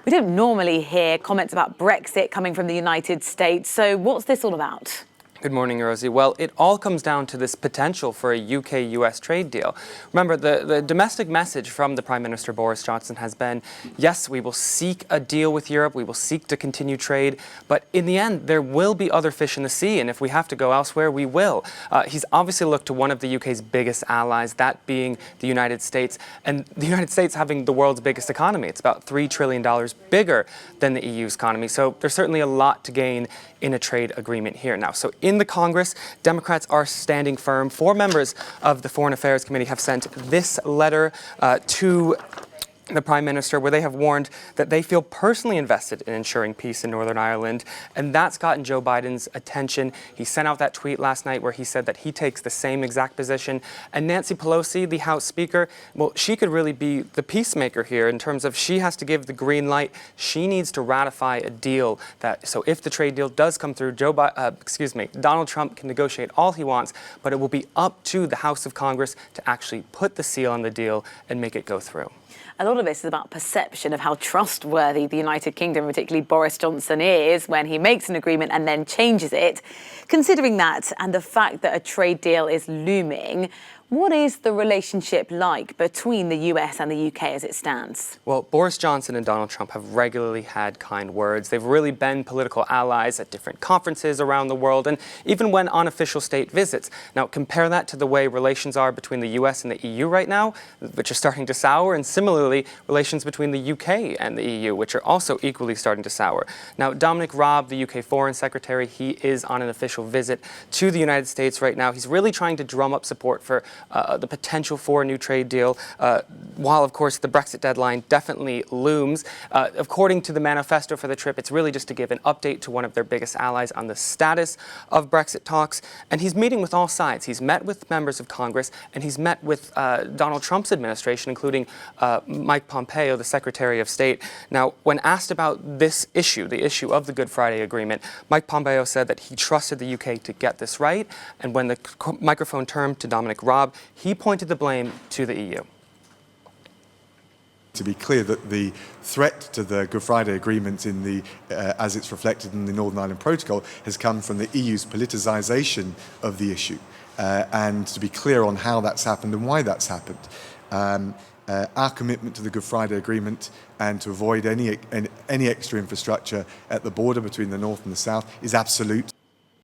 We don't normally hear comments about Brexit coming from the United States, so what's this all about? Good morning, Rosie. Well, it all comes down to this potential for a UK-US trade deal. Remember, the domestic message from the Prime Minister Boris Johnson has been, yes, we will seek a deal with Europe, we will seek to continue trade, but in the end, there will be other fish in the sea, and if we have to go elsewhere, we will. He's obviously looked to one of the UK's biggest allies, that being the United States, and the United States having the world's biggest economy. It's about $3 trillion bigger than the EU's economy, so there's certainly a lot to gain in a trade agreement here. Now, so in the Congress, Democrats are standing firm. 4 members of the Foreign Affairs Committee have sent this letter to the Prime Minister, where they have warned that they feel personally invested in ensuring peace in Northern Ireland, and that's gotten Joe Biden's attention. He sent out that tweet last night where he said that he takes the same exact position. And Nancy Pelosi, the House Speaker, well, she could really be the peacemaker here in terms of she has to give the green light. She needs to ratify a deal so if the trade deal does come through, Donald Trump can negotiate all he wants, but it will be up to the House of Congress to actually put the seal on the deal and make it go through. A lot of this is about perception of how trustworthy the United Kingdom, particularly Boris Johnson, is when he makes an agreement and then changes it. Considering that and the fact that a trade deal is looming, what is the relationship like between the US and the UK as it stands? Well, Boris Johnson and Donald Trump have regularly had kind words. They've really been political allies at different conferences around the world and even when on official state visits. Now, compare that to the way relations are between the US and the EU right now, which are starting to sour, and similarly, relations between the UK and the EU, which are also equally starting to sour. Now, Dominic Raab, the UK Foreign Secretary, he is on an official visit to the United States right now. He's really trying to drum up support for the potential for a new trade deal, while, of course, the Brexit deadline definitely looms. According to the manifesto for the trip, it's really just to give an update to one of their biggest allies on the status of Brexit talks. And he's meeting with all sides. He's met with members of Congress, and he's met with Donald Trump's administration, including Mike Pompeo, the Secretary of State. Now, when asked about this issue, the issue of the Good Friday Agreement, Mike Pompeo said that he trusted the UK to get this right. And when the microphone turned to Dominic Raab, he pointed the blame to the EU. To be clear that the threat to the Good Friday Agreement as it's reflected in the Northern Ireland Protocol has come from the EU's politicisation of the issue, and to be clear on how that's happened and why that's happened. Our commitment to the Good Friday Agreement and to avoid any extra infrastructure at the border between the North and the South is absolute.